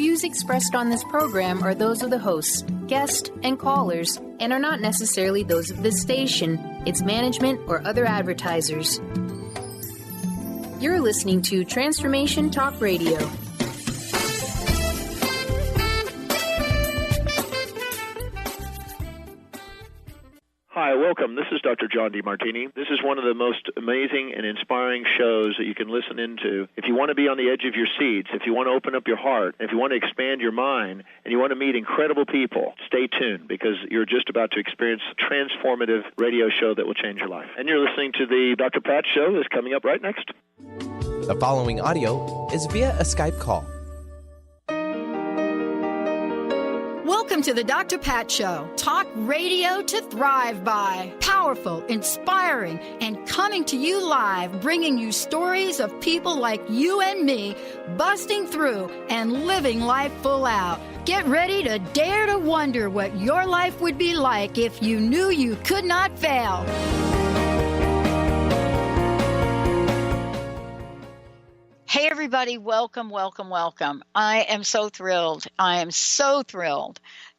views expressed on this program are those of the hosts, guests, and callers, and are not necessarily those of this station, its management, or other advertisers. You're listening to Transformation Talk Radio. Hi, welcome. This is Dr. John DeMartini. This is one of the most amazing and inspiring shows that you can listen into. If you want to be on the edge of your seats, if you want to open up your heart, if you want to expand your mind, and you want to meet incredible people, stay tuned because you're just about to experience a transformative radio show that will change your life. And you're listening to the Dr. Pat Show that's coming up right next. The following audio is via a Skype call. Welcome to the Dr. Pat Show. Talk radio to thrive by. Powerful, inspiring, and coming to you live, bringing you stories of people like you and me, busting through and living life full out. Get ready to dare to wonder what your life would be like if you knew you could not fail. Hey, everybody. Welcome, welcome, welcome. I am so thrilled.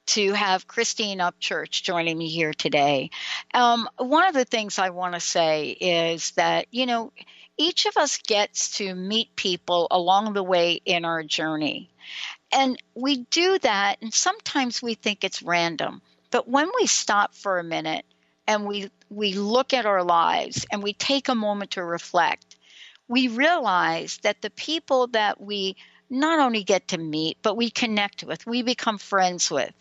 To have Christine Upchur joining me here today. One of the things I want to say is that, each of us gets to meet people along the way in our journey. And we do that, and sometimes we think it's random. But when we stop for a minute and we look at our lives and we take a moment to reflect, we realize that the people that we not only get to meet, but we connect with, we become friends with.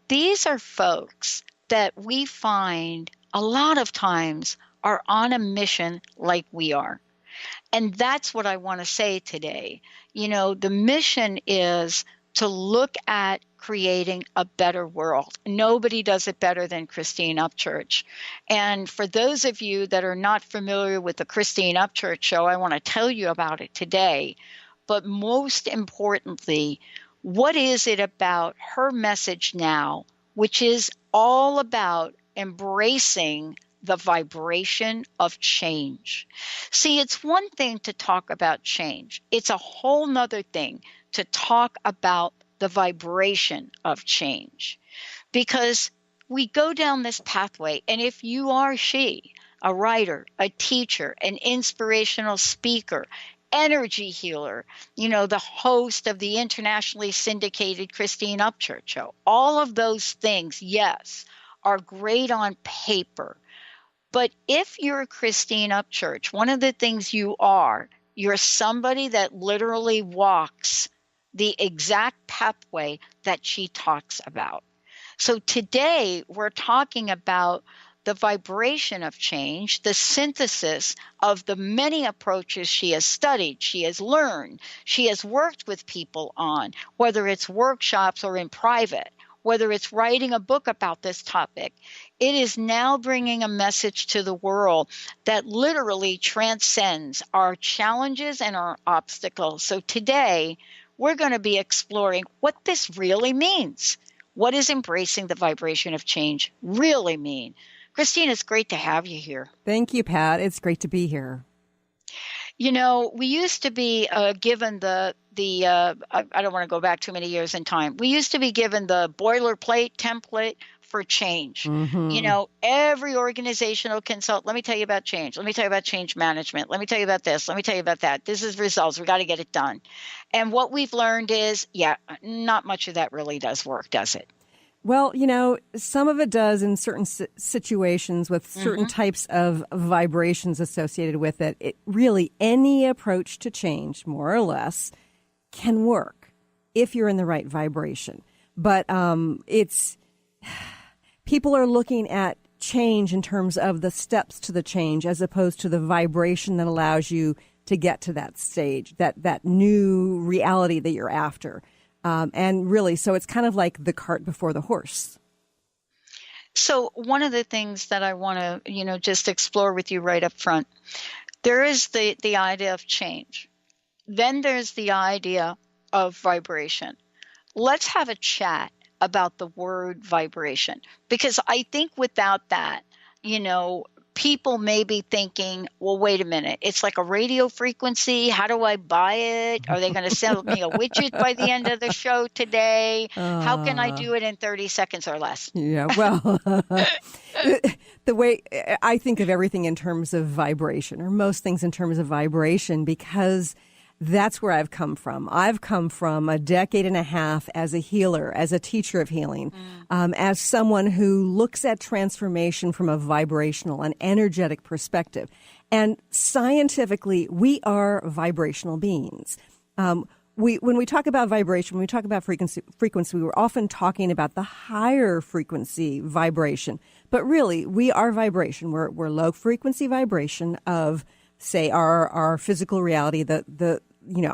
These are folks that we find a lot of times are on a mission like we are. And that's what I want to say today. The mission is to look at creating a better world. Nobody does it better than Christine Upchur. And for those of you that are not familiar with the Christine Upchur Show, I want to tell you about it today. But most importantly, what is it about her message now, which is all about embracing the vibration of change? See, it's one thing to talk about change. It's a whole nother thing to talk about the vibration of change. Because we go down this pathway, and if you are a writer, a teacher, an inspirational speaker, energy healer, the host of the internationally syndicated Christine Upchur Show. All of those things, yes, are great on paper. But if you're Christine Upchur, one of the things you're somebody that literally walks the exact pathway that she talks about. So today we're talking about the vibration of change, the synthesis of the many approaches she has studied, she has learned, she has worked with people on, whether it's workshops or in private, whether it's writing a book about this topic. It is now bringing a message to the world that literally transcends our challenges and our obstacles. So today, we're going to be exploring what this really means. What does embracing the vibration of change really mean? Christine, it's great to have you here. Thank you, Pat. It's great to be here. We used to be given I don't want to go back too many years in time. We used to be given the boilerplate template for change. Mm-hmm. Every organizational consult, let me tell you about change. Let me tell you about change management. Let me tell you about this. Let me tell you about that. This is results. We got to get it done. And what we've learned is, not much of that really does work, does it? Well, some of it does in certain situations with certain types of vibrations associated with it. It really, any approach to change, more or less, can work if you're in the right vibration. But people are looking at change in terms of the steps to the change as opposed to the vibration that allows you to get to that stage, that new reality that you're after. And really, so it's kind of like the cart before the horse. So one of the things that I want to, just explore with you right up front, there is the idea of change. Then there's the idea of vibration. Let's have a chat about the word vibration, because I think without that, people may be thinking, well, wait a minute, it's like a radio frequency. How do I buy it? Are they going to sell me a widget by the end of the show today? How can I do it in 30 seconds or less? Yeah, well, the way I think of everything in terms of vibration, or most things in terms of vibration, because that's where I've come from. I've come from a decade and a half as a healer, as a teacher of healing, as someone who looks at transformation from a vibrational and energetic perspective. And scientifically, we are vibrational beings. When we talk about vibration, when we talk about frequency, we're often talking about the higher frequency vibration. But really, we are vibration. We're low frequency vibration of, say, our physical reality,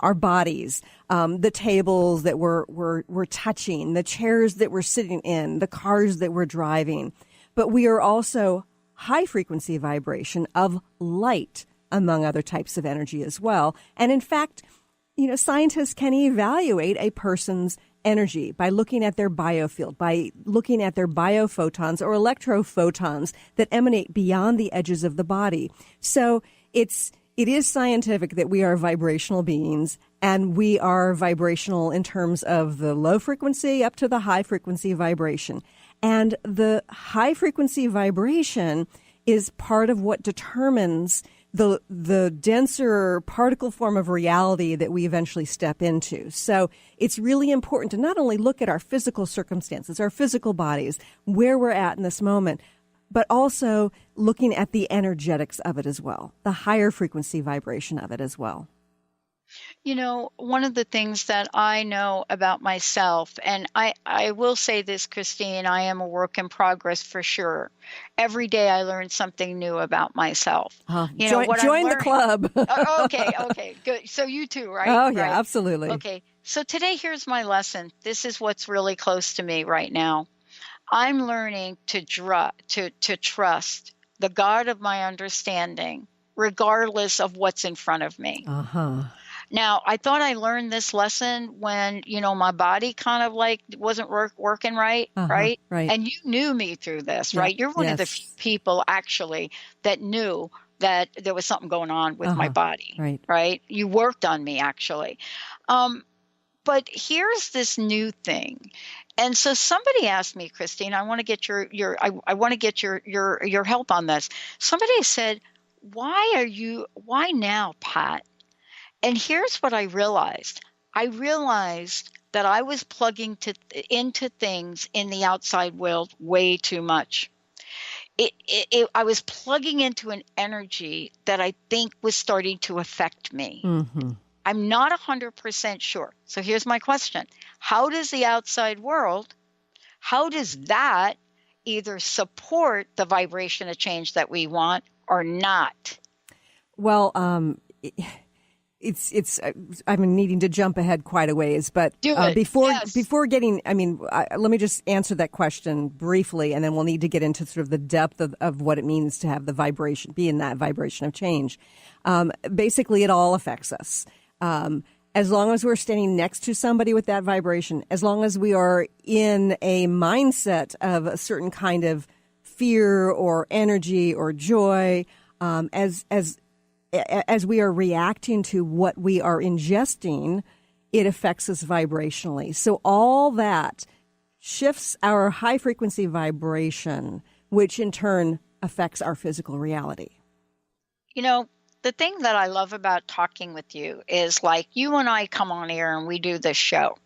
our bodies, the tables that we're touching, the chairs that we're sitting in, the cars that we're driving. But we are also high frequency vibration of light, among other types of energy as well. And in fact, scientists can evaluate a person's energy by looking at their biofield, by looking at their biophotons or electrophotons that emanate beyond the edges of the body. So it is scientific that we are vibrational beings, and we are vibrational in terms of the low frequency up to the high frequency vibration. And the high frequency vibration is part of what determines the denser particle form of reality that we eventually step into. So it's really important to not only look at our physical circumstances, our physical bodies, where we're at in this moment, but also looking at the energetics of it as well, the higher frequency vibration of it as well. One of the things that I know about myself, and I will say this, Christine, I am a work in progress for sure. Every day I learn something new about myself. Join the club. Okay, good. So you too, right? Oh, yeah, right. Absolutely. Okay, so today here's my lesson. This is what's really close to me right now. I'm learning to trust the God of my understanding, regardless of what's in front of me. Now, I thought I learned this lesson when, my body kind of like wasn't working right, right? And you knew me through this, right? You're one of the few people actually that knew that there was something going on with my body, right? You worked on me actually. But here's this new thing. And so somebody asked me, Christine, I want to get your help on this. Somebody said, why now, Pat? And here's what I realized. I realized that I was plugging into things in the outside world way too much. I was plugging into an energy that I think was starting to affect me. I'm not 100% sure. So here's my question. How does the outside world, how does that either support the vibration of change that we want or not? Well, I'm needing to jump ahead quite a ways, but before getting, let me just answer that question briefly, and then we'll need to get into sort of the depth of what it means to have the vibration, be in that vibration of change. Basically, it all affects us. As long as we're standing next to somebody with that vibration, as long as we are in a mindset of a certain kind of fear or energy or joy, as we are reacting to what we are ingesting, it affects us vibrationally. So all that shifts our high frequency vibration, which in turn affects our physical reality. The thing that I love about talking with you is like you and I come on air and we do this show.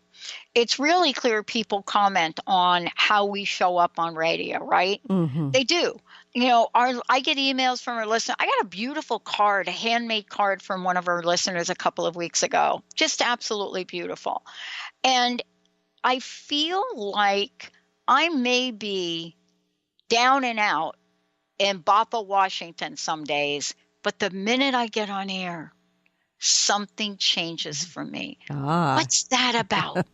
It's really clear people comment on how we show up on radio, right? They do. I get emails from our listeners. I got a beautiful card, a handmade card from one of our listeners a couple of weeks ago. Just absolutely beautiful. And I feel like I may be down and out in Bothell, Washington some days, but the minute I get on air, something changes for me. What's that about?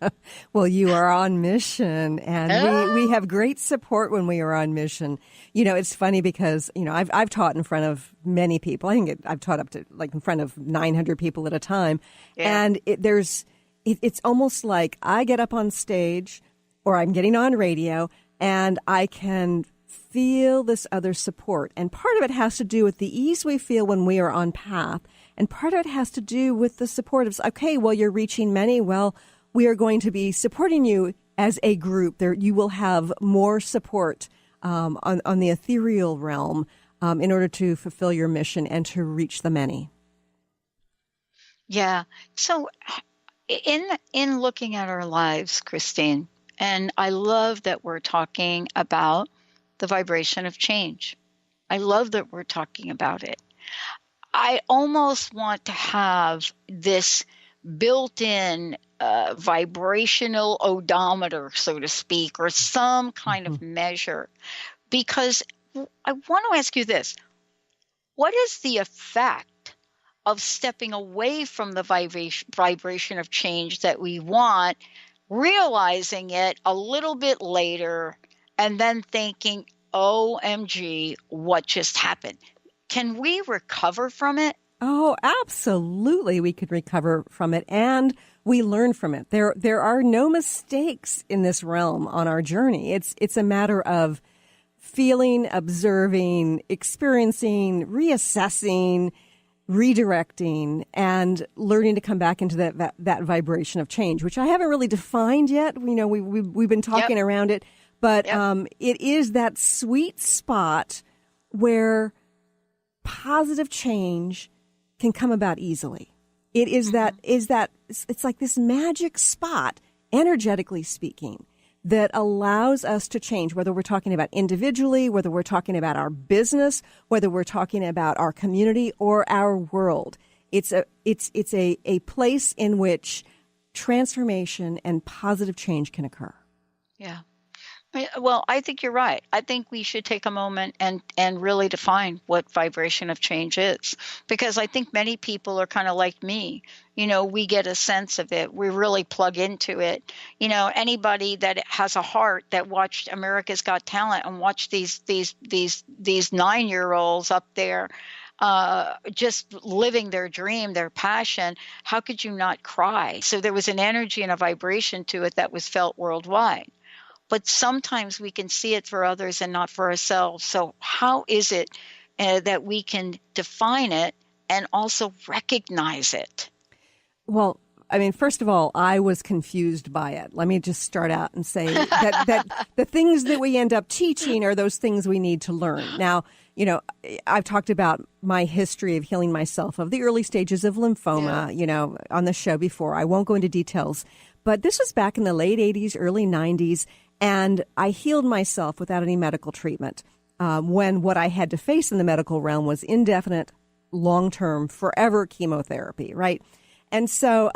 Well, you are on mission, and we have great support when we are on mission. It's funny because, I've taught in front of many people. I think I've taught up to like in front of 900 people at a time. Yeah. And it's almost like I get up on stage or I'm getting on radio and I can feel this other support. And part of it has to do with the ease we feel when we are on path. And part of it has to do with the support of, okay, well, you're reaching many. Well, we are going to be supporting you as a group. There, you will have more support on the ethereal realm in order to fulfill your mission and to reach the many. Yeah. So in looking at our lives, Christine, and I love that we're talking about the vibration of change. I love that we're talking about it. I almost want to have this built-in vibrational odometer, so to speak, or some kind of measure, because I want to ask you this. What is the effect of stepping away from the vibration of change that we want, realizing it a little bit later, and then thinking, OMG, what just happened? Can we recover from it? Oh, absolutely. We could recover from it, and we learn from it. There are no mistakes in this realm on our journey. It's a matter of feeling, observing, experiencing, reassessing, redirecting, and learning to come back into that vibration of change, which I haven't really defined yet. You know, we've been talking around it, but it is that sweet spot where positive change can come about easily. It is it's like this magic spot, energetically speaking, that allows us to change, whether we're talking about individually, whether we're talking about our business, whether we're talking about our community or our world. It's a place in which transformation and positive change can occur. Yeah. Well, I think you're right. I think we should take a moment and really define what vibration of change is, because I think many people are kind of like me. You know, we get a sense of it. We really plug into it. You know, anybody that has a heart that watched America's Got Talent and watched these 9-year-olds up there just living their dream, their passion, how could you not cry? So there was an energy and a vibration to it that was felt worldwide. But sometimes we can see it for others and not for ourselves. So how is it that we can define it and also recognize it? Well, I mean, first of all, I was confused by it. Let me just start out and say that the things that we end up teaching are those things we need to learn. Now, you know, I've talked about my history of healing myself of the early stages of lymphoma, you know, on the show before. I won't go into details. But this was back in the late 80s, early 90s. And I healed myself without any medical treatment when what I had to face in the medical realm was indefinite, long-term, forever chemotherapy, right? And so,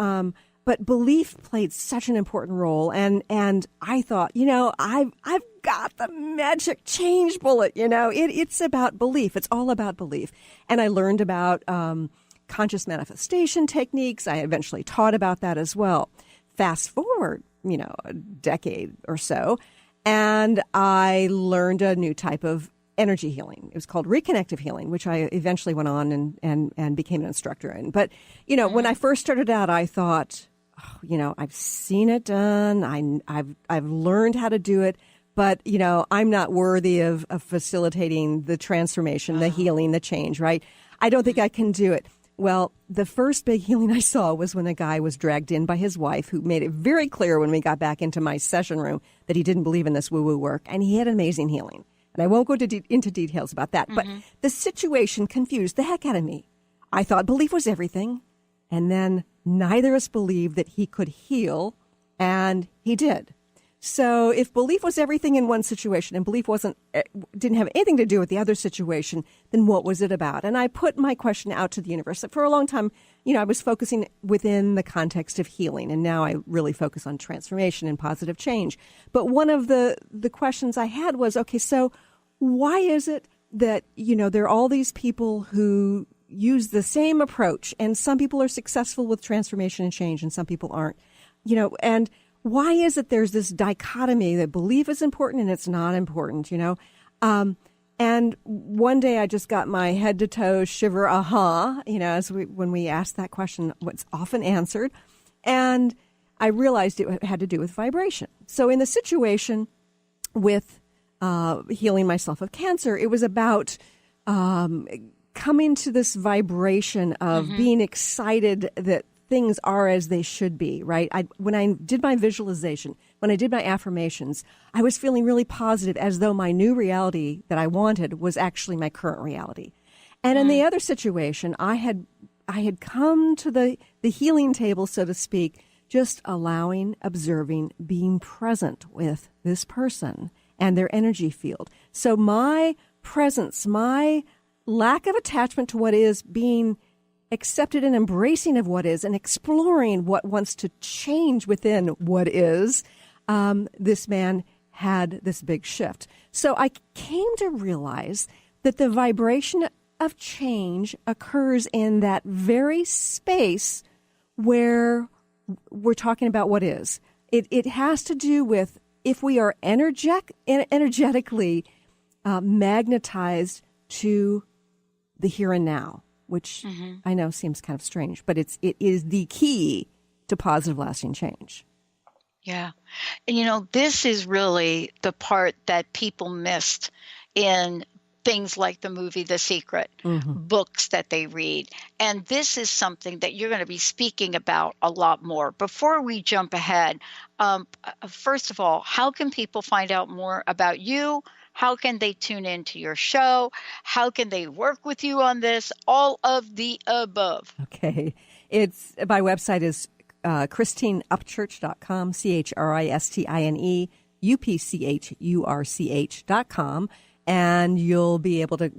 but belief played such an important role. And I thought, you know, I've got the magic change bullet, you know. It's about belief. It's all about belief. And I learned about conscious manifestation techniques. I eventually taught about that as well. Fast forward, you know, a decade or so, and I learned a new type of energy healing. It was called reconnective healing, which I eventually went on and became an instructor in. But, you know, when I first started out, I thought, oh, you know, I've seen it done. I've learned how to do it, but, you know, I'm not worthy of facilitating the transformation, the healing, the change, right? I don't think I can do it. Well, the first big healing I saw was when a guy was dragged in by his wife, who made it very clear when we got back into my session room that he didn't believe in this woo-woo work, and he had amazing healing. And I won't go into details about that, but the situation confused the heck out of me. I thought belief was everything, and then neither of us believed that he could heal, and he did. So if belief was everything in one situation and belief didn't have anything to do with the other situation, then what was it about? And I put my question out to the universe. For a long time, you know, I was focusing within the context of healing, and now I really focus on transformation and positive change. But one of the questions I had was, okay, so why is it that, you know, there are all these people who use the same approach, and some people are successful with transformation and change, and some people aren't, you know, and why is it there's this dichotomy that belief is important and it's not important, you know? And one day I just got my head to toe shiver, you know, when we asked that question, what's often answered. And I realized it had to do with vibration. So in the situation with healing myself of cancer. It was about coming to this vibration of being excited that things are as they should be, right? When I did my visualization, when I did my affirmations, I was feeling really positive, as though my new reality that I wanted was actually my current reality. And in the other situation, I had come to the healing table, so to speak, just allowing, observing, being present with this person and their energy field. So my presence, my lack of attachment to what is, being accepted and embracing of what is, and exploring what wants to change within what is, this man had this big shift. So I came to realize that the vibration of change occurs in that very space where we're talking about what is. It has to do with if we are energetically magnetized to the here and now, which I know seems kind of strange, but it is the key to positive, lasting change. Yeah. And, this is really the part that people missed in things like the movie The Secret, books that they read. And this is something that you're going to be speaking about a lot more. Before we jump ahead, first of all, how can people find out more about you? How can they tune into your show? How can they work with you on this? All of the above. Okay. My website is ChristineUpchurch.com, ChristineUpchurch.com. And you'll be able to,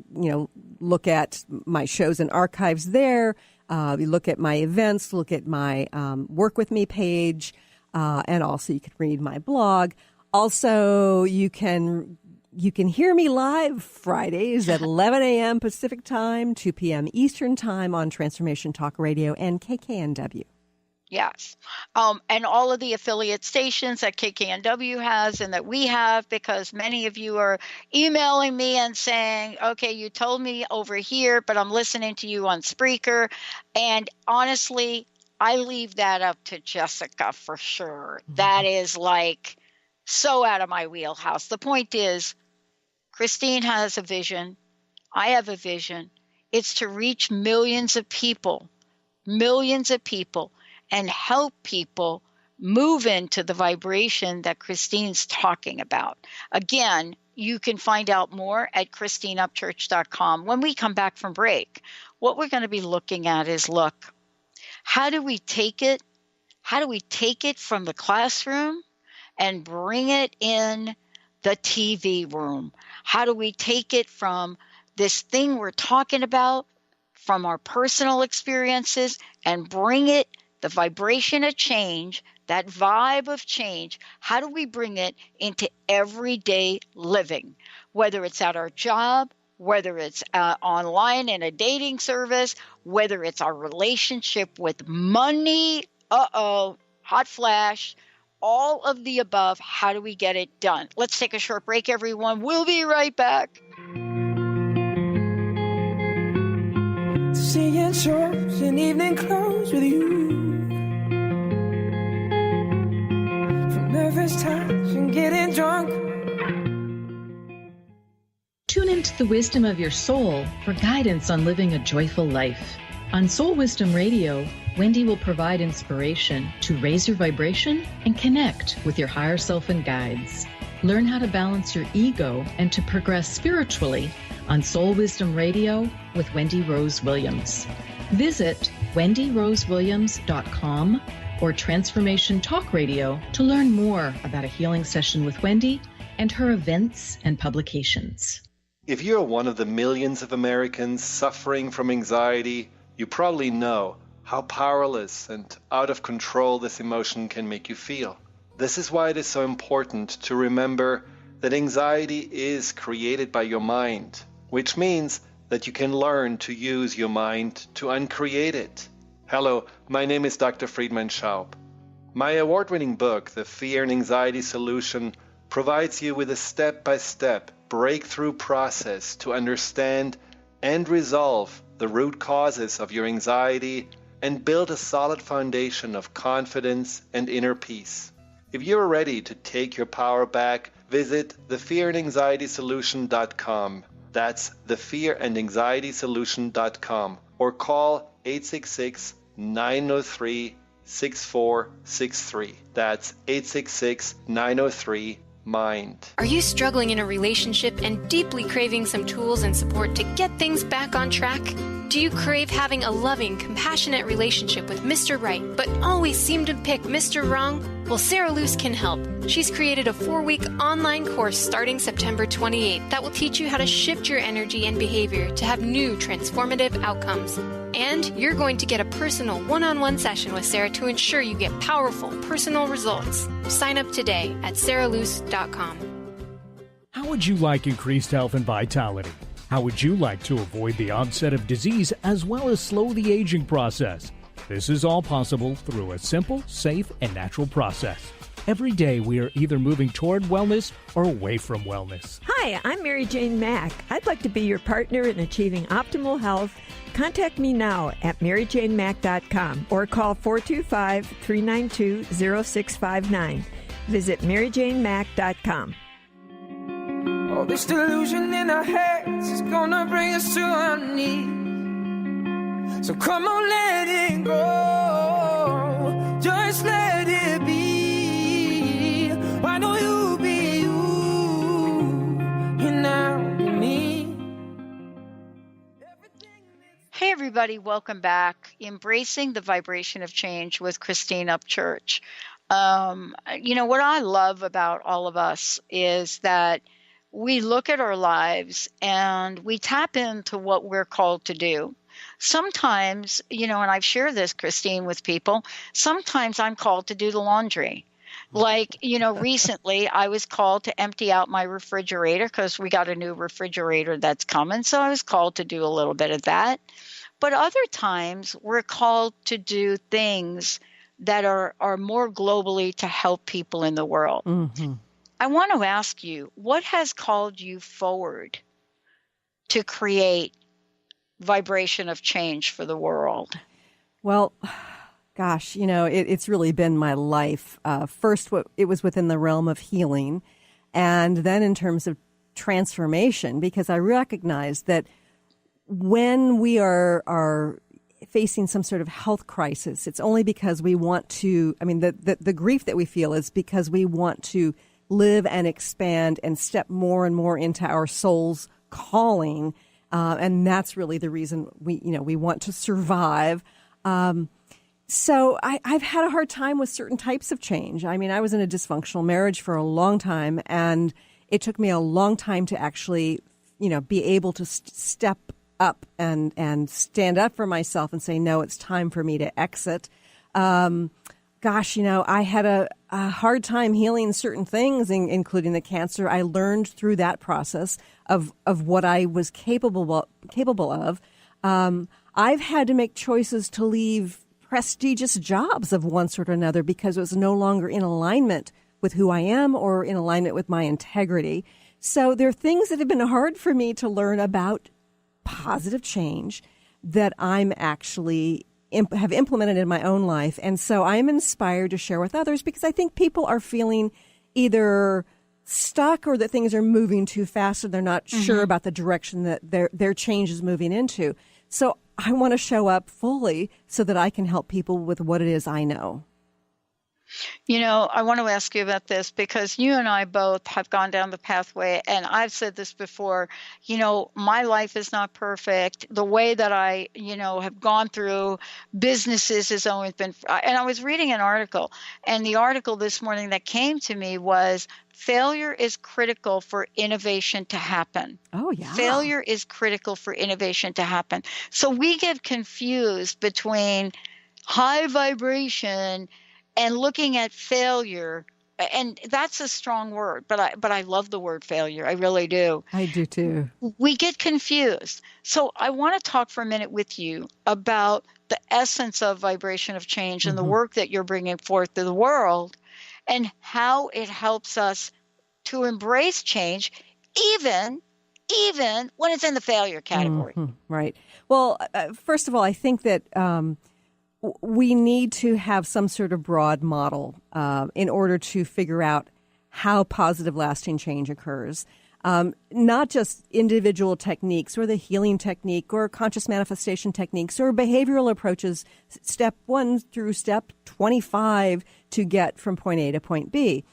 look at my shows and archives there. You look at my events, look at my Work With Me page, and also you can read my blog. Also, you can hear me live Fridays at 11 a.m. Pacific Time, 2 p.m. Eastern Time on Transformation Talk Radio and KKNW. Yes. And all of the affiliate stations that KKNW has and that we have, because many of you are emailing me and saying, okay, you told me over here, but I'm listening to you on Spreaker. And honestly, I leave that up to Jessica for sure. That is like so out of my wheelhouse. The point is, Christine has a vision. I have a vision. It's to reach millions of people, and help people move into the vibration that Christine's talking about. Again, you can find out more at ChristineUpchurch.com. When we come back from break, what we're going to be looking at is, how do we take it? How do we take it from the classroom and bring it in the TV room? How do we take it from this thing we're talking about, from our personal experiences, and bring it, the vibration of change, that vibe of change, how do we bring it into everyday living, whether it's at our job, whether it's online in a dating service, whether it's our relationship with money, hot flash, all of the above. How do we get it done? Let's take a short break, everyone. We'll be right back. Seeing shows in evening clothes with you, from nervous touch and getting drunk. Tune into the wisdom of your soul for guidance on living a joyful life. On Soul Wisdom Radio, Wendy will provide inspiration to raise your vibration and connect with your higher self and guides. Learn how to balance your ego and to progress spiritually on Soul Wisdom Radio with Wendy Rose Williams. Visit wendyrosewilliams.com or Transformation Talk Radio to learn more about a healing session with Wendy and her events and publications. If you're one of the millions of Americans suffering from anxiety, you probably know how powerless and out of control this emotion can make you feel. This is why it is so important to remember that anxiety is created by your mind, which means that you can learn to use your mind to uncreate it. Hello, my name is Dr. Friedman Schaub. My award-winning book, The Fear and Anxiety Solution, provides you with a step-by-step breakthrough process to understand and resolve the root causes of your anxiety and build a solid foundation of confidence and inner peace. If you're ready to take your power back, visit thefearandanxietysolution.com. That's thefearandanxietysolution.com, or call 866-903-6463. That's 866-903-MIND. Are you struggling in a relationship and deeply craving some tools and support to get things back on track? Do you crave having a loving, compassionate relationship with Mr. Right, but always seem to pick Mr. Wrong? Well, Sarah Luce can help. She's created a 4-week online course starting September 28th that will teach you how to shift your energy and behavior to have new transformative outcomes. And you're going to get a personal one-on-one session with Sarah to ensure you get powerful, personal results. Sign up today at sarahluce.com. How would you like increased health and vitality? How would you like to avoid the onset of disease as well as slow the aging process? This is all possible through a simple, safe, and natural process. Every day we are either moving toward wellness or away from wellness. Hi, I'm Mary Jane Mack. I'd like to be your partner in achieving optimal health. Contact me now at maryjanemack.com or call 425-392-0659. Visit maryjanemack.com. All this delusion in our heads is gonna bring us to our knees. So come on, let it go. Just let it be. Why don't you be you? And now me. Hey everybody, welcome back. Embracing the Vibration of Change with Christine Upchur. What I love about all of us is that we look at our lives and we tap into what we're called to do. Sometimes, and I've shared this, Christine, with people, sometimes I'm called to do the laundry. Like, recently I was called to empty out my refrigerator because we got a new refrigerator that's coming. So I was called to do a little bit of that. But other times we're called to do things that are more globally to help people in the world. Mm-hmm. I want to ask you, what has called you forward to create vibration of change for the world? Well, gosh, it's really been my life. First, it was within the realm of healing, and then in terms of transformation, because I recognize that when we are facing some sort of health crisis, it's only because we want to, the grief that we feel is because we want to live and expand and step more and more into our soul's calling. And that's really the reason we want to survive. So I've had a hard time with certain types of change. I was in a dysfunctional marriage for a long time, and it took me a long time to actually, be able to step up and stand up for myself and say, no, it's time for me to exit. I had a hard time healing certain things, including the cancer. I learned through that process of what I was capable of. I've had to make choices to leave prestigious jobs of one sort or another because it was no longer in alignment with who I am or in alignment with my integrity. So there are things that have been hard for me to learn about positive change that I'm actually have implemented in my own life. And so I'm inspired to share with others because I think people are feeling either stuck or that things are moving too fast and they're not sure about the direction that their change is moving into. So I want to show up fully so that I can help people with what it is I know. I want to ask you about this because you and I both have gone down the pathway, and I've said this before, my life is not perfect. The way that I, have gone through businesses has always been, and I was reading an article, and the article this morning that came to me was, failure is critical for innovation to happen. Oh, yeah. Failure is critical for innovation to happen. So we get confused between high vibration and looking at failure, and that's a strong word, but I love the word failure. I really do. I do too. We get confused. So I want to talk for a minute with you about the essence of vibration of change and the work that you're bringing forth to the world and how it helps us to embrace change, even when it's in the failure category. Right. Well, first of all, I think that we need to have some sort of broad model in order to figure out how positive lasting change occurs. Not just individual techniques or the healing technique or conscious manifestation techniques or behavioral approaches, step 1 through step 25 to get from point A to point B.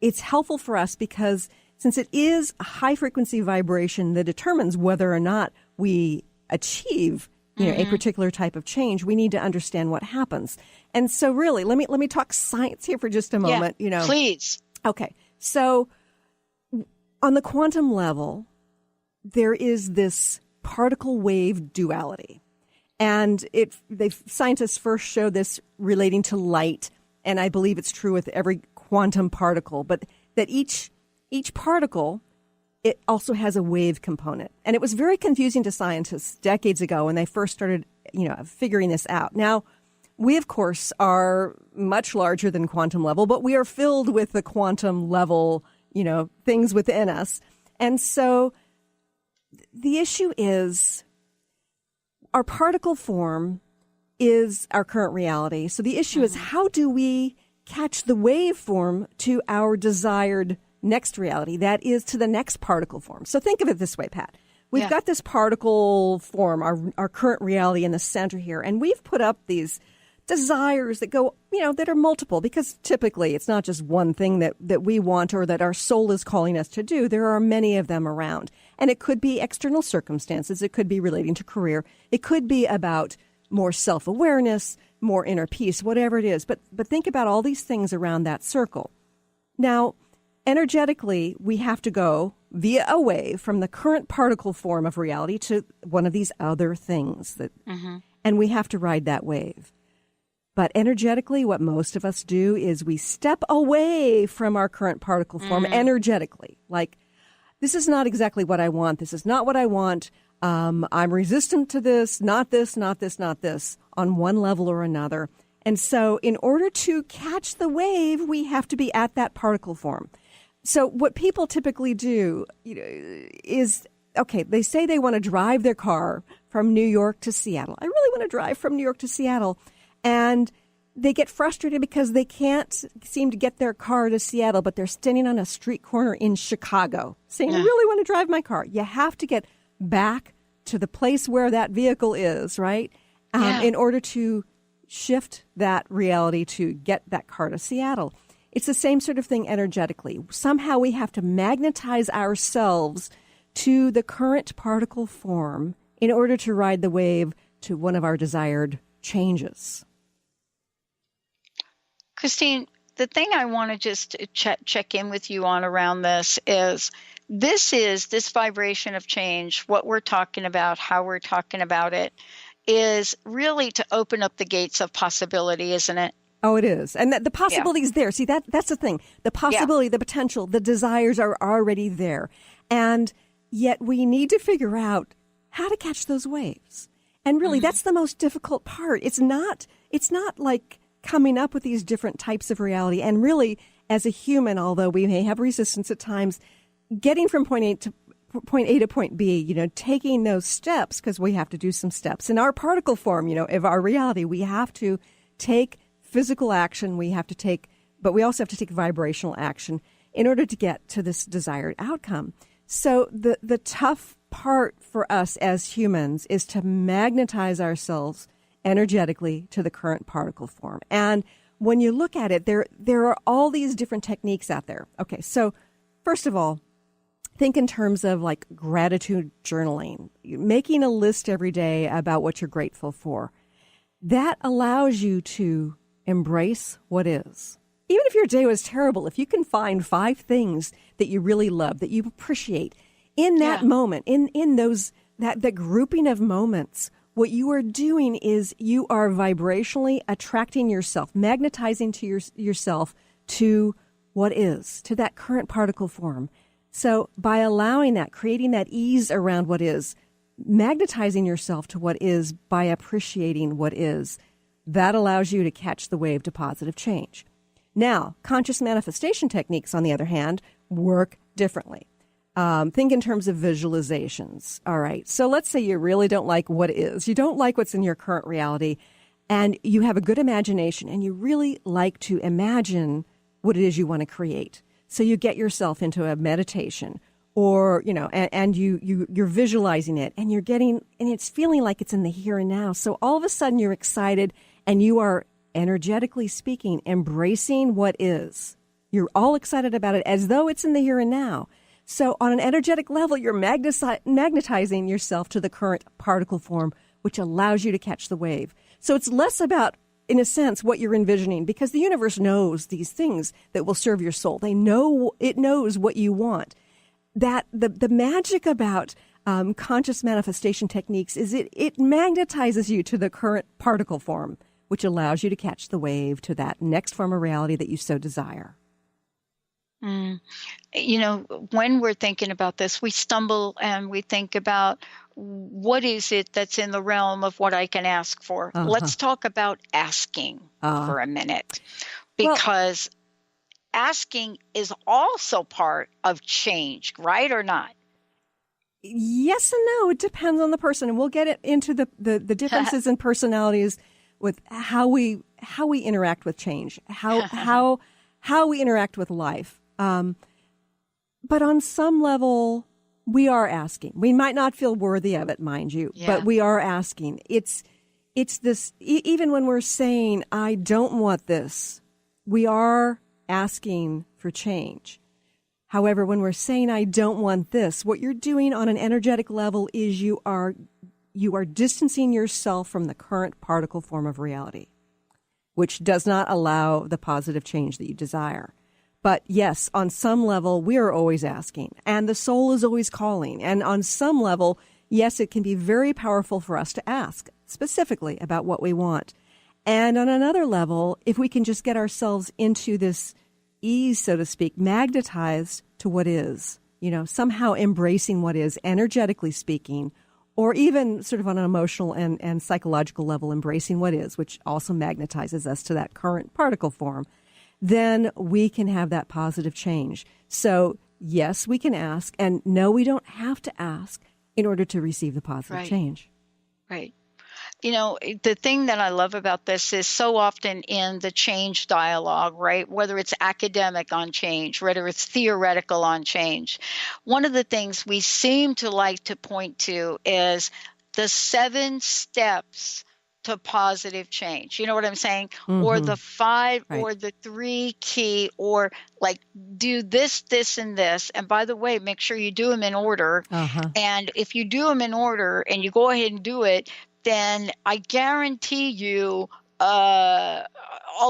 It's helpful for us because since it is a high frequency vibration that determines whether or not we achieve a particular type of change, we need to understand what happens. And so really, let me talk science here for just a moment. Please. Okay. So on the quantum level, there is this particle wave duality. And scientists first showed this relating to light, and I believe it's true with every quantum particle, but that each particle, it also has a wave component. And it was very confusing to scientists decades ago when they first started, figuring this out. Now, we, of course, are much larger than quantum level, but we are filled with the quantum level, things within us. And so the issue is our particle form is our current reality. So the issue is, how do we catch the wave form to our desired next reality, that is to the next particle form? So think of it this way, Pat. We've got this particle form, our current reality in the center here, and we've put up these desires that go, that are multiple, because typically it's not just one thing that we want or that our soul is calling us to do. There are many of them around. And it could be external circumstances. It could be relating to career. It could be about more self-awareness, more inner peace, whatever it is. But think about all these things around that circle. Now, energetically, we have to go via a wave from the current particle form of reality to one of these other things and we have to ride that wave. But energetically, what most of us do is we step away from our current particle form energetically. Like, this is not exactly what I want. This is not what I want. I'm resistant to this, not this, not this, not this, on one level or another. And so in order to catch the wave, we have to be at that particle form. So what people typically do is, okay, they say they want to drive their car from New York to Seattle. I really want to drive from New York to Seattle. And they get frustrated because they can't seem to get their car to Seattle, but they're standing on a street corner in Chicago saying, I really want to drive my car. You have to get back to the place where that vehicle is, right? In order to shift that reality to get that car to Seattle. It's the same sort of thing energetically. Somehow we have to magnetize ourselves to the current particle form in order to ride the wave to one of our desired changes. Christine, the thing I want to just check in with you on around this is this vibration of change, what we're talking about, how we're talking about it, is really to open up the gates of possibility, isn't it? Oh, it is. And the possibility is there. See, that's the thing. The possibility, the potential, the desires are already there. And yet we need to figure out how to catch those waves. And really, that's the most difficult part. It's not like coming up with these different types of reality. And really, as a human, although we may have resistance at times, getting from point A to point B, taking those steps, because we have to do some steps. In our particle form, of our reality, we have to take physical action. But we also have to take vibrational action in order to get to this desired outcome. So the tough part for us as humans is to magnetize ourselves energetically to the current particle form. And when you look at it, there are all these different techniques out there. Okay, so first of all, think in terms of like gratitude journaling, making a list every day about what you're grateful for. That allows you to embrace what is. Even if your day was terrible, if you can find 5 things that you really love, that you appreciate in that moment, in those that grouping of moments, what you are doing is you are vibrationally attracting yourself, magnetizing to yourself to what is, to that current particle form. So by allowing that, creating that ease around what is, magnetizing yourself to what is by appreciating what is, that allows you to catch the wave to positive change. Now, conscious manifestation techniques, on the other hand, work differently. Think in terms of visualizations. All right. So let's say you really don't like what is. You don't like what's in your current reality. and you have a good imagination, and you really like to imagine what it is you want to create. So you get yourself into a meditation, or, and you're visualizing it, and you're getting, and it's feeling like it's in the here and now. So all of a sudden you're excited, and you are, energetically speaking, embracing what is. You're all excited about it as though it's in the here and now. So on an energetic level, you're magnetizing yourself to the current particle form, which allows you to catch the wave. So it's less about, in a sense, what you're envisioning, because the universe knows these things that will serve your soul. It knows what you want. That the magic about conscious manifestation techniques is it magnetizes you to the current particle form, which allows you to catch the wave to that next form of reality that you so desire. When we're thinking about this, we stumble and we think about, what is it that's in the realm of what I can ask for? Let's talk about asking for a minute, because asking is also part of change, right or not? Yes and no. It depends on the person, and we'll get into the differences in personalities with how we interact with change, how we interact with life. But on some level, we are asking. We might not feel worthy of it, mind you, but we are asking. It's this, even when we're saying, I don't want this, we are asking for change. However, when we're saying, I don't want this, what you're doing on an energetic level is you are distancing yourself from the current particle form of reality, which does not allow the positive change that you desire. But yes, on some level, we are always asking, and the soul is always calling. And on some level, yes, it can be very powerful for us to ask specifically about what we want. And on another level, if we can just get ourselves into this ease, so to speak, magnetized to what is, somehow embracing what is, energetically speaking, or even sort of on an emotional and psychological level, embracing what is, which also magnetizes us to that current particle form, then we can have that positive change. So yes, we can ask, and no, we don't have to ask in order to receive the positive change. Right. The thing that I love about this is so often in the change dialogue, right? Whether it's academic on change, whether it's theoretical on change, one of the things we seem to like to point to is the 7 steps to positive change. You know what I'm saying? Mm-hmm. Or the 5 or the 3 key, or like do this, this, and this. And by the way, make sure you do them in order. And if you do them in order and you go ahead and do it, then I guarantee you all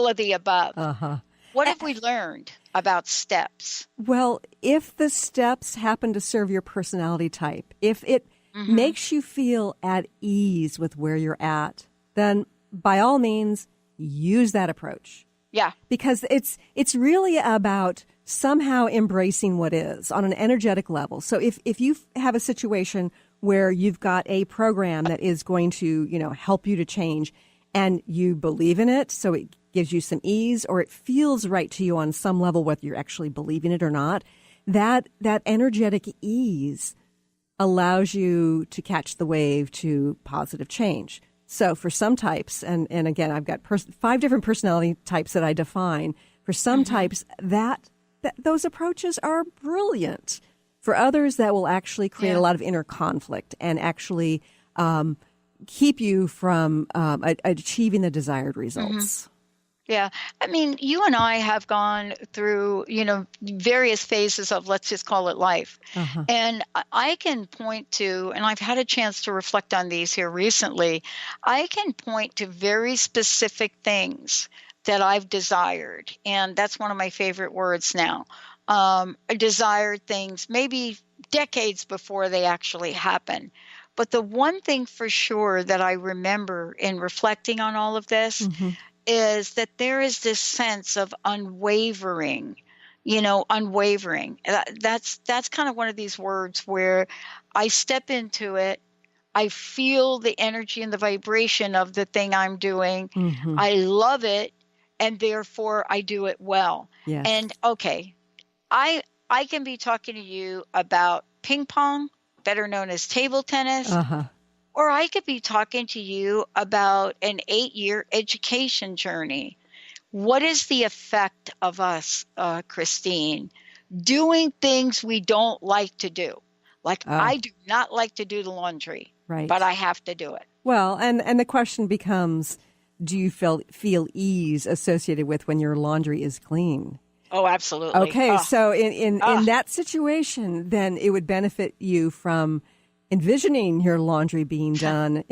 of the above. What have we learned about steps? Well, if the steps happen to serve your personality type, if it makes you feel at ease with where you're at, then by all means, use that approach. Yeah. Because it's really about somehow embracing what is on an energetic level. So if you have a situation where you've got a program that is going to, help you to change, and you believe in it, so it gives you some ease, or it feels right to you on some level, whether you're actually believing it or not, that energetic ease allows you to catch the wave to positive change. So for some types, and again, I've got 5 different personality types that I define. For some types, that those approaches are brilliant. For others, that will actually create a lot of inner conflict and actually keep you from achieving the desired results. Yeah. I mean, you and I have gone through, various phases of, let's just call it life. And I can point to, and I've had a chance to reflect on these here recently, I can point to very specific things that I've desired. And that's one of my favorite words now. Desired things maybe decades before they actually happen. But the one thing for sure that I remember in reflecting on all of this is that there is this sense of unwavering. That's kind of one of these words where I step into it. I feel the energy and the vibration of the thing I'm doing. I love it, and therefore I do it well. Yes. And okay, I can be talking to you about ping pong, better known as table tennis, Or I could be talking to you about an 8-year education journey. What is the effect of us, Christine, doing things we don't like to do? Like, I do not like to do the laundry, but I have to do it. Well, and the question becomes, do you feel ease associated with when your laundry is clean? Oh, absolutely. Okay, so in that situation, then it would benefit you from envisioning your laundry being done,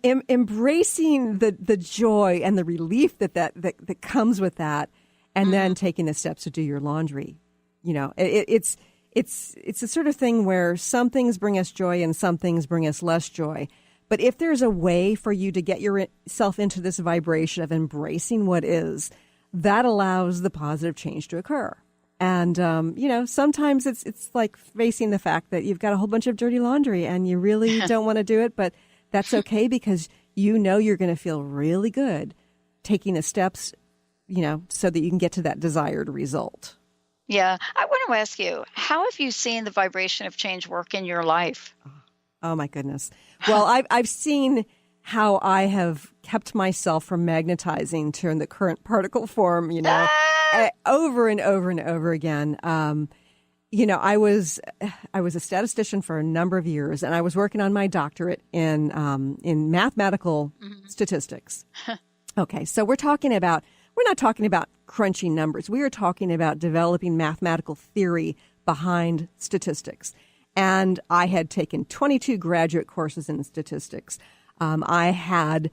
embracing the joy and the relief that comes with that, and then taking the steps to do your laundry. You know, it's a sort of thing where some things bring us joy and some things bring us less joy. But if there's a way for you to get yourself into this vibration of embracing what is, that allows the positive change to occur. And, sometimes it's like facing the fact that you've got a whole bunch of dirty laundry and you really don't want to do it, but that's okay because you know you're going to feel really good taking the steps, so that you can get to that desired result. Yeah. I want to ask you, how have you seen the vibration of change work in your life? Oh, my goodness. Well, I've seen how I have kept myself from magnetizing to the current particle form, over and over and over again. I was a statistician for a number of years, and I was working on my doctorate in mathematical statistics. Okay, so we're not talking about crunching numbers. We are talking about developing mathematical theory behind statistics. And I had taken 22 graduate courses in statistics. I had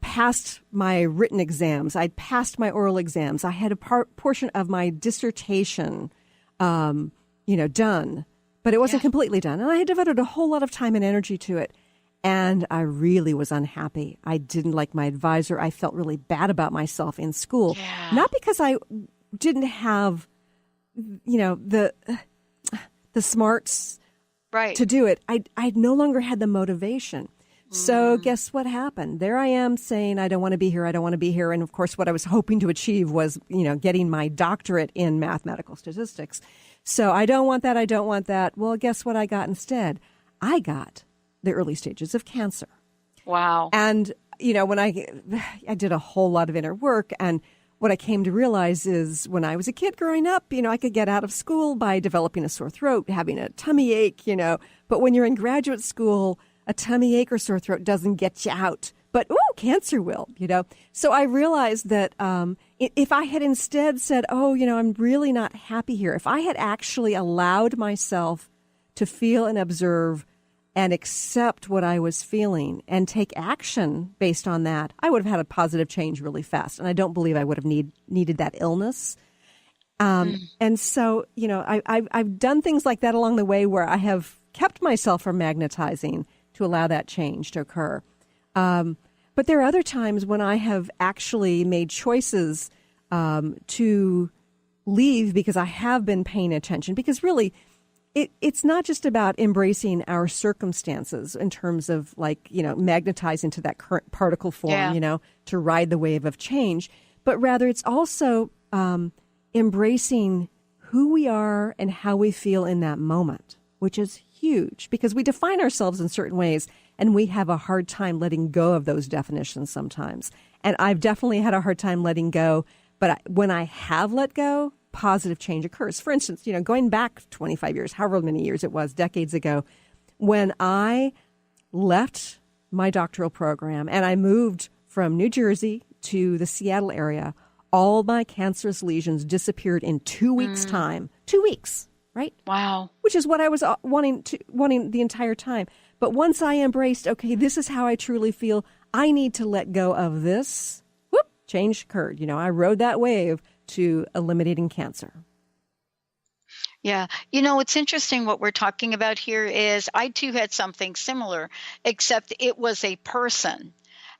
passed my written exams. I'd passed my oral exams. I had a portion of my dissertation, done, but it wasn't completely done. And I had devoted a whole lot of time and energy to it. And I really was unhappy. I didn't like my advisor. I felt really bad about myself in school. Yeah. Not because I didn't have, the smarts to do it. I no longer had the motivation. So guess what happened? There I am saying, I don't want to be here. I don't want to be here. And of course, what I was hoping to achieve was, getting my doctorate in mathematical statistics. So I don't want that. I don't want that. Well, guess what I got instead? I got the early stages of cancer. Wow. And, when I did a whole lot of inner work, and what I came to realize is when I was a kid growing up, I could get out of school by developing a sore throat, having a tummy ache, but when you're in graduate school, a tummy ache or sore throat doesn't get you out. But, cancer will, So I realized that if I had instead said, I'm really not happy here, if I had actually allowed myself to feel and observe and accept what I was feeling and take action based on that, I would have had a positive change really fast. And I don't believe I would have needed that illness. And so, I've done things like that along the way where I have kept myself from magnetizing to allow that change to occur. But there are other times when I have actually made choices to leave because I have been paying attention. Because really, it's not just about embracing our circumstances in terms of magnetizing to that current particle form, to ride the wave of change. But rather, it's also embracing who we are and how we feel in that moment, which is huge because we define ourselves in certain ways and we have a hard time letting go of those definitions sometimes. And I've definitely had a hard time letting go, but when I have let go, positive change occurs. For instance, going back 25 years, however many years it was, decades ago, when I left my doctoral program and I moved from New Jersey to the Seattle area, all my cancerous lesions disappeared in 2 weeks' time. 2 weeks. Right? Wow. Which is what I was wanting the entire time. But once I embraced, okay, this is how I truly feel, I need to let go of this, change occurred. I rode that wave to eliminating cancer. Yeah. What's interesting what we're talking about here is I too had something similar, except it was a person.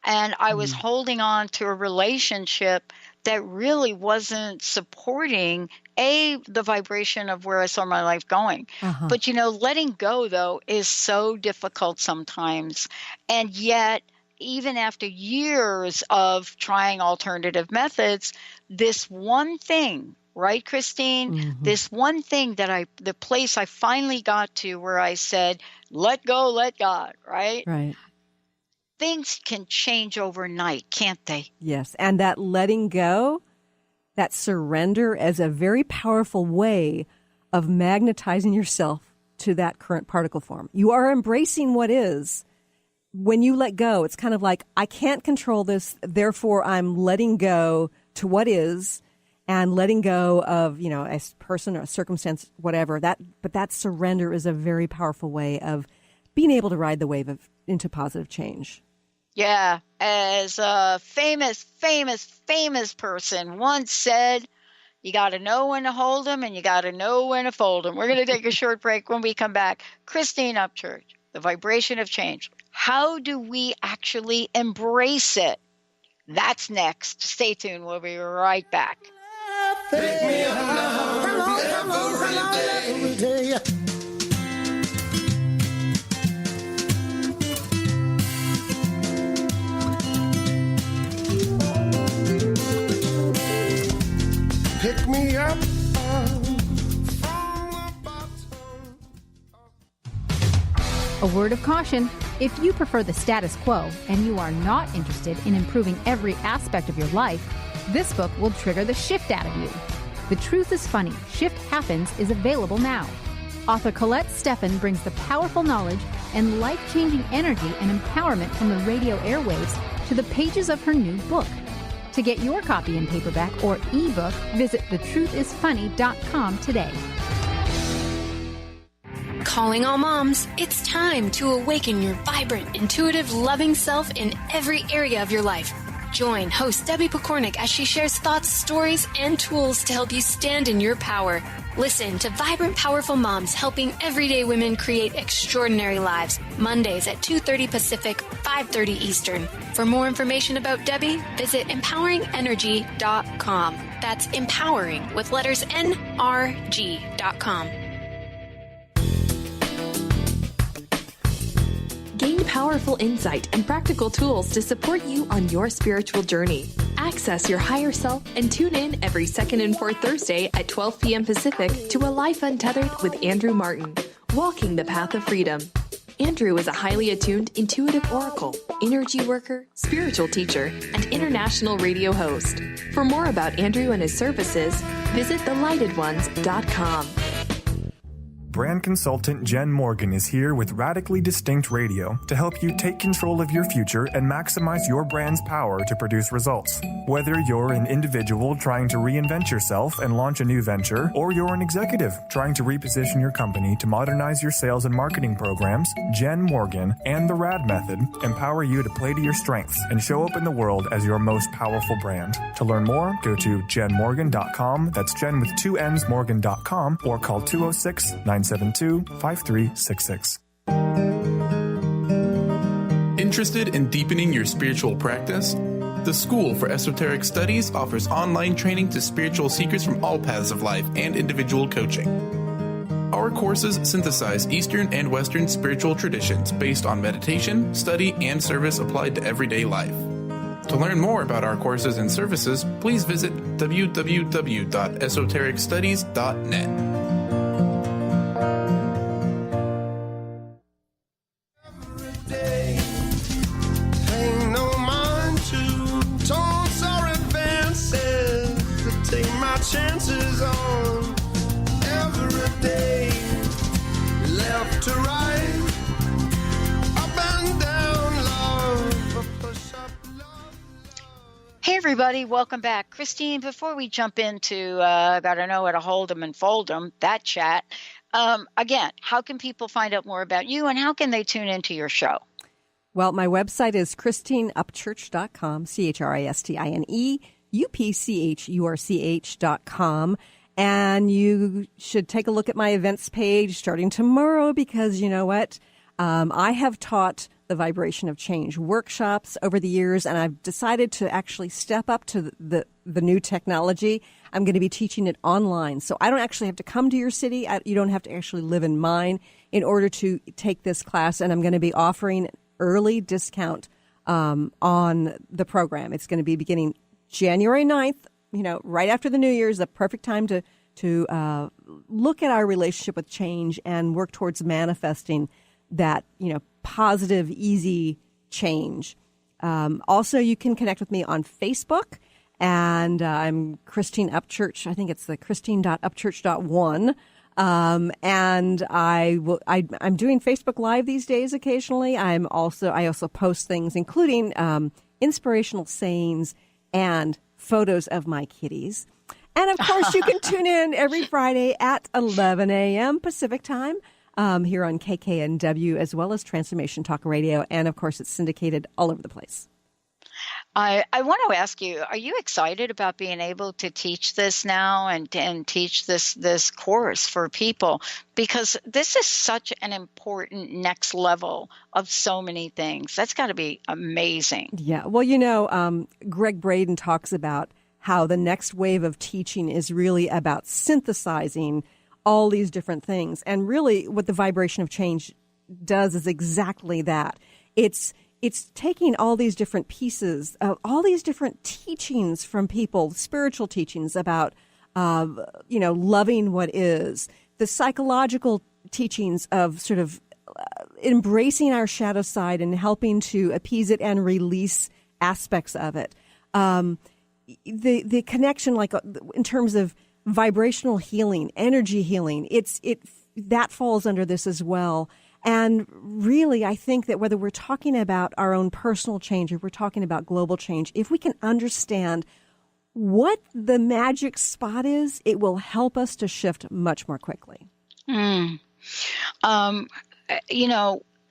And I was holding on to a relationship that really wasn't supporting, the vibration of where I saw my life going. But, letting go, though, is so difficult sometimes. And yet, even after years of trying alternative methods, this one thing right, Christine? Mm-hmm. This one thing the place I finally got to where I said, let go, let God, right? Right. Things can change overnight, can't they? Yes. And that letting go, that surrender is a very powerful way of magnetizing yourself to that current particle form. You are embracing what is. When you let go, it's kind of like, I can't control this, therefore I'm letting go to what is and letting go of, a person or a circumstance, whatever. But that surrender is a very powerful way of being able to ride the wave into positive change. Yeah, as a famous person once said, you got to know when to hold them and you got to know when to fold them. We're going to take a short break. When we come back, Christine Upchur, the vibration of change. How do we actually embrace it? That's next. Stay tuned. We'll be right back. Pick me up now, every day. Pick me up from the bottom. A word of caution. If you prefer the status quo and you are not interested in improving every aspect of your life, this book will trigger the shift out of you. The Truth is Funny, Shift Happens is available now. Author Colette Steffen brings the powerful knowledge and life-changing energy and empowerment from the radio airwaves to the pages of her new book. To get your copy in paperback or ebook, visit thetruthisfunny.com today. Calling all moms, it's time to awaken your vibrant, intuitive, loving self in every area of your life. Join host Debbie Pokornik as she shares thoughts, stories, and tools to help you stand in your power. Listen to Vibrant, Powerful Moms helping everyday women create extraordinary lives. Mondays at 2:30 Pacific, 5:30 Eastern. For more information about Debbie, visit empoweringenergy.com. That's empowering with letters NRG.com. Gain powerful insight and practical tools to support you on your spiritual journey. Access your higher self and tune in every second and fourth Thursday at 12 p.m. Pacific to A Life Untethered with Andrew Martin, Walking the Path of Freedom. Andrew is a highly attuned, intuitive oracle, energy worker, spiritual teacher, and international radio host. For more about Andrew and his services, visit thelightedones.com. Brand consultant Jen Morgan is here with Radically Distinct Radio to help you take control of your future and maximize your brand's power to produce results. Whether you're an individual trying to reinvent yourself and launch a new venture, or you're an executive trying to reposition your company to modernize your sales and marketing programs, Jen Morgan and the RAD method empower you to play to your strengths and show up in the world as your most powerful brand. To learn more, go to jenmorgan.com. That's Jen with 2 N's Morgan.com, or call 206-972-5366. Interested in deepening your spiritual practice? The School for Esoteric Studies offers online training to spiritual seekers from all paths of life and individual coaching. Our courses synthesize Eastern and Western spiritual traditions based on meditation, study, and service applied to everyday life. To learn more about our courses and services, please visit www.esotericstudies.net. Chances on every day, left to right, up and down, love, push up, love. Hey everybody, welcome back. Christine, before we jump into gotta know how to hold them and fold them, that chat, again, how can people find out more about you and how can they tune into your show? Well, my website is ChristineUpchurch.com, ChristineUpchurch.com. And you should take a look at my events page starting tomorrow because you know what? I have taught the vibration of change workshops over the years, and I've decided to actually step up to the new technology. I'm going to be teaching it online. So I don't actually have to come to your city. You don't have to actually live in mine in order to take this class. And I'm going to be offering early discount on the program. It's going to be beginning January 9th, right after the New Year is the perfect time to look at our relationship with change and work towards manifesting that, positive, easy change. Also, you can connect with me on Facebook, and I'm Christine Upchurch. I think it's the christine.upchurch.1. And I'm doing Facebook Live these days occasionally. I also post things, including inspirational sayings and photos of my kitties. And of course, you can tune in every Friday at 11 a.m. Pacific time here on KKNW, as well as Transformation Talk Radio. And of course, it's syndicated all over the place. I want to ask you, are you excited about being able to teach this now and teach this course for people? Because this is such an important next level of so many things. That's got to be amazing. Yeah. Well, Greg Braden talks about how the next wave of teaching is really about synthesizing all these different things. And really what the vibration of change does is exactly that. It's taking all these different pieces, all these different teachings from people, spiritual teachings about, loving what is, the psychological teachings of sort of embracing our shadow side and helping to appease it and release aspects of it. The connection, like in terms of vibrational healing, energy healing, that falls under this as well. And really, I think that whether we're talking about our own personal change or we're talking about global change, if we can understand what the magic spot is, it will help us to shift much more quickly.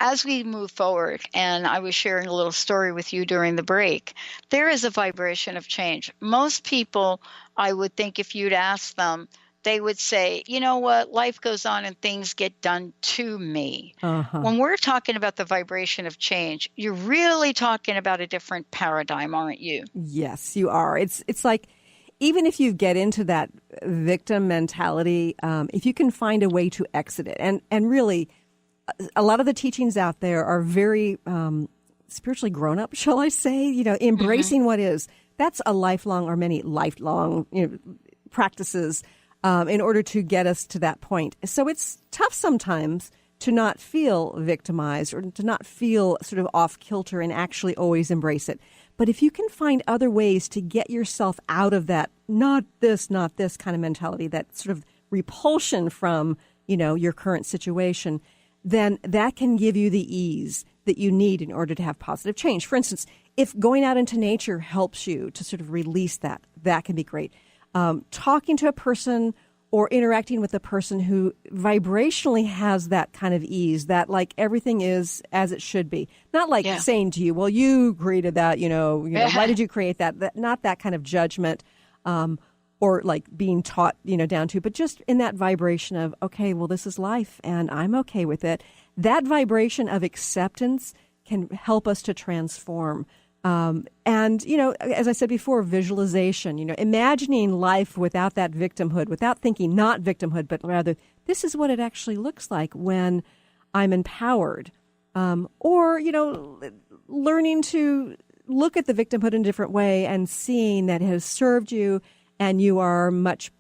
As we move forward, and I was sharing a little story with you during the break, there is a vibration of change. Most people, I would think if you'd ask them, they would say, you know what, life goes on and things get done to me. When we're talking about the vibration of change, you're really talking about a different paradigm, aren't you? Yes, you are. It's like, even if you get into that victim mentality, if you can find a way to exit it, and really, a lot of the teachings out there are very spiritually grown up, shall I say, embracing what is. That's a lifelong or many lifelong practices in order to get us to that point. So it's tough sometimes to not feel victimized or to not feel sort of off kilter and actually always embrace it. But if you can find other ways to get yourself out of that not this kind of mentality, that sort of repulsion from, your current situation, then that can give you the ease that you need in order to have positive change. For instance, if going out into nature helps you to sort of release that can be great. Talking to a person or interacting with a person who vibrationally has that kind of ease, that like everything is as it should be. Not like saying to you, well, you created that, why did you create that? Not that kind of judgment or like being taught, down to, but just in that vibration of, okay, well, this is life and I'm okay with it. That vibration of acceptance can help us to transform. And, as I said before, visualization, imagining life without that victimhood, without thinking not victimhood, but rather this is what it actually looks like when I'm empowered. Or, learning to look at the victimhood in a different way and seeing that it has served you and you are much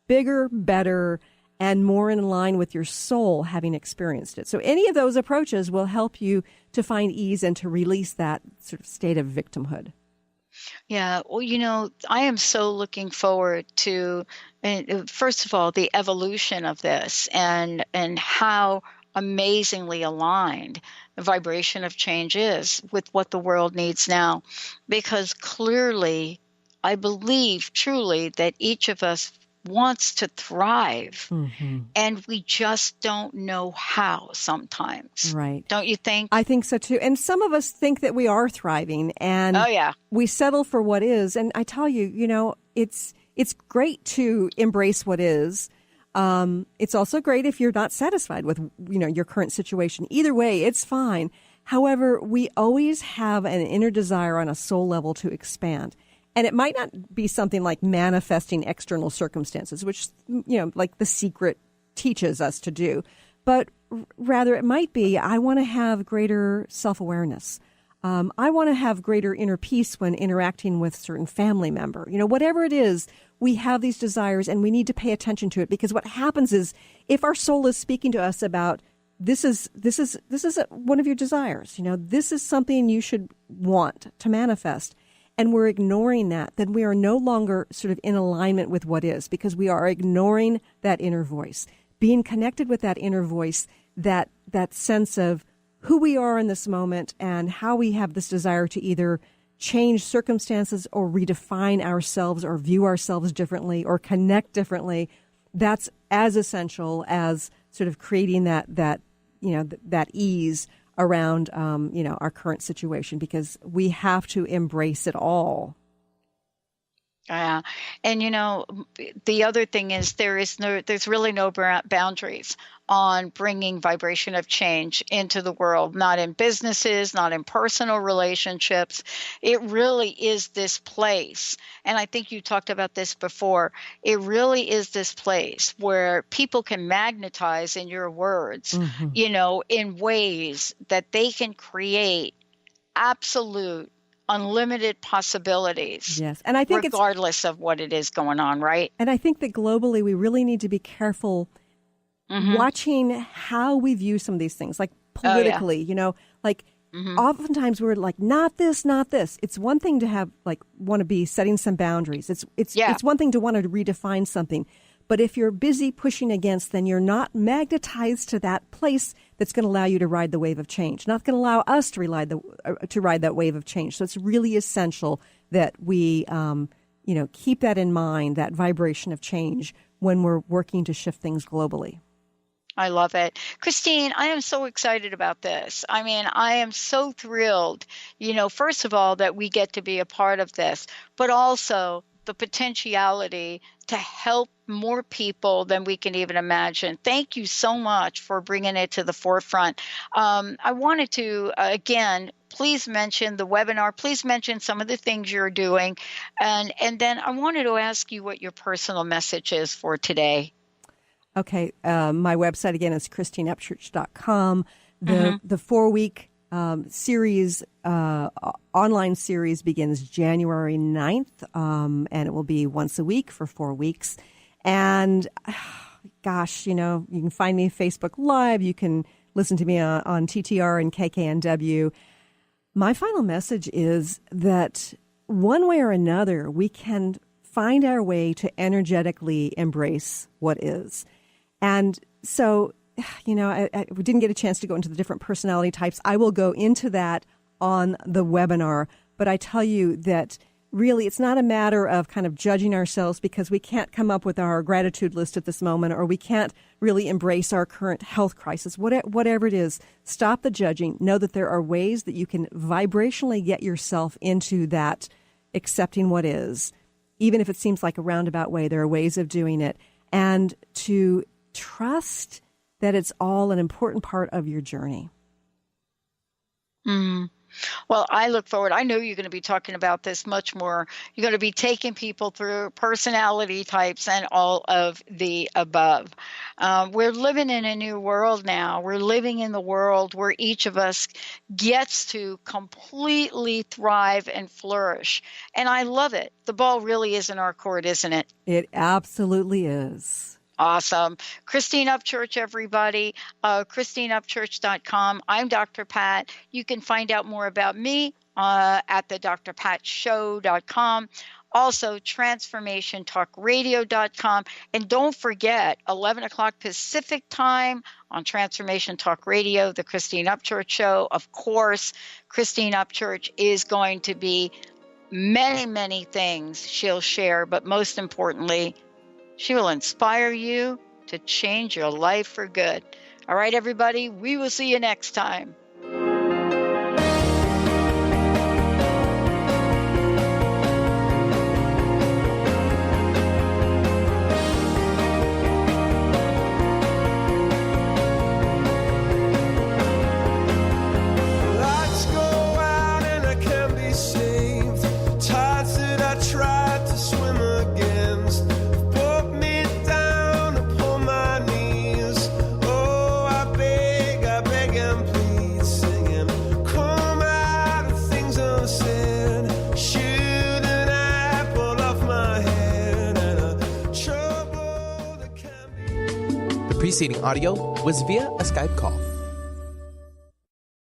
bigger, better, and more in line with your soul having experienced it. So any of those approaches will help you to find ease and to release that sort of state of victimhood. Yeah, well, I am so looking forward to, first of all, the evolution of this and how amazingly aligned the vibration of change is with what the world needs now. Because clearly, I believe truly that each of us wants to thrive, and we just don't know how sometimes. Right. Don't you think? I think so too. And some of us think that we are thriving, and we settle for what is. And I tell you, it's great to embrace what is. It's also great if you're not satisfied with, your current situation. Either way, it's fine. However, we always have an inner desire on a soul level to expand. And it might not be something like manifesting external circumstances, which, like The Secret teaches us to do. But rather it might be, I want to have greater self-awareness. I want to have greater inner peace when interacting with certain family member. Whatever it is, we have these desires and we need to pay attention to it, because what happens is if our soul is speaking to us about this is one of your desires, this is something you should want to manifest, and we're ignoring that, then we are no longer sort of in alignment with what is, because we are ignoring that inner voice. Being connected with that inner voice, that sense of who we are in this moment and how we have this desire to either change circumstances or redefine ourselves or view ourselves differently or connect differently, that's as essential as sort of creating that ease around our current situation, because we have to embrace it all. Yeah. And, the other thing is there's really no boundaries on bringing vibration of change into the world, not in businesses, not in personal relationships. It really is this place. And I think you talked about this before. It really is this place where people can magnetize, in your words, in ways that they can create absolute unlimited possibilities. Yes. And I think regardless of what it is going on, right? And I think that globally we really need to be careful watching how we view some of these things, like politically, oftentimes we're like, not this, not this. It's one thing to want to be setting some boundaries. It's one thing to want to redefine something. But if you're busy pushing against, then you're not magnetized to that place that's going to allow you to ride the wave of change, not going to allow us to ride that wave of change. So it's really essential that we, keep that in mind, that vibration of change, when we're working to shift things globally. I love it. Christine, I am so excited about this. I mean, I am so thrilled, first of all, that we get to be a part of this, but also the potentiality to help more people than we can even imagine. Thank you so much for bringing it to the forefront. I wanted to, again, please mention the webinar. Please mention some of the things you're doing. And then I wanted to ask you what your personal message is for today. Okay. My website, again, is ChristineUpchurch.com. The 4-week series, online series, begins January 9th, and it will be once a week for 4 weeks. And gosh, you can find me Facebook Live. You can listen to me on TTR and KKNW. My final message is that one way or another, we can find our way to energetically embrace what is. And so, I didn't get a chance to go into the different personality types. I will go into that on the webinar. But I tell you that really it's not a matter of kind of judging ourselves because we can't come up with our gratitude list at this moment, or we can't really embrace our current health crisis. Whatever it is, stop the judging. Know that there are ways that you can vibrationally get yourself into that accepting what is. Even if it seems like a roundabout way, there are ways of doing it. And to trust that it's all an important part of your journey. Well, I look forward. I know you're going to be talking about this much more. You're going to be taking people through personality types and all of the above. We're living in a new world now. We're living in the world where each of us gets to completely thrive and flourish. And I love it. The ball really is in our court, isn't it? It absolutely is. Awesome. Christine Upchurch, everybody. ChristineUpchurch.com. I'm Dr. Pat. You can find out more about me at the drpatshow.com. Also, transformationtalkradio.com. And don't forget, 11 o'clock Pacific time on Transformation Talk Radio, the Christine Upchurch Show. Of course, Christine Upchurch is going to be many, many things she'll share, but most importantly, she will inspire you to change your life for good. All right, everybody, we will see you next time. Please preceding audio was via a Skype call.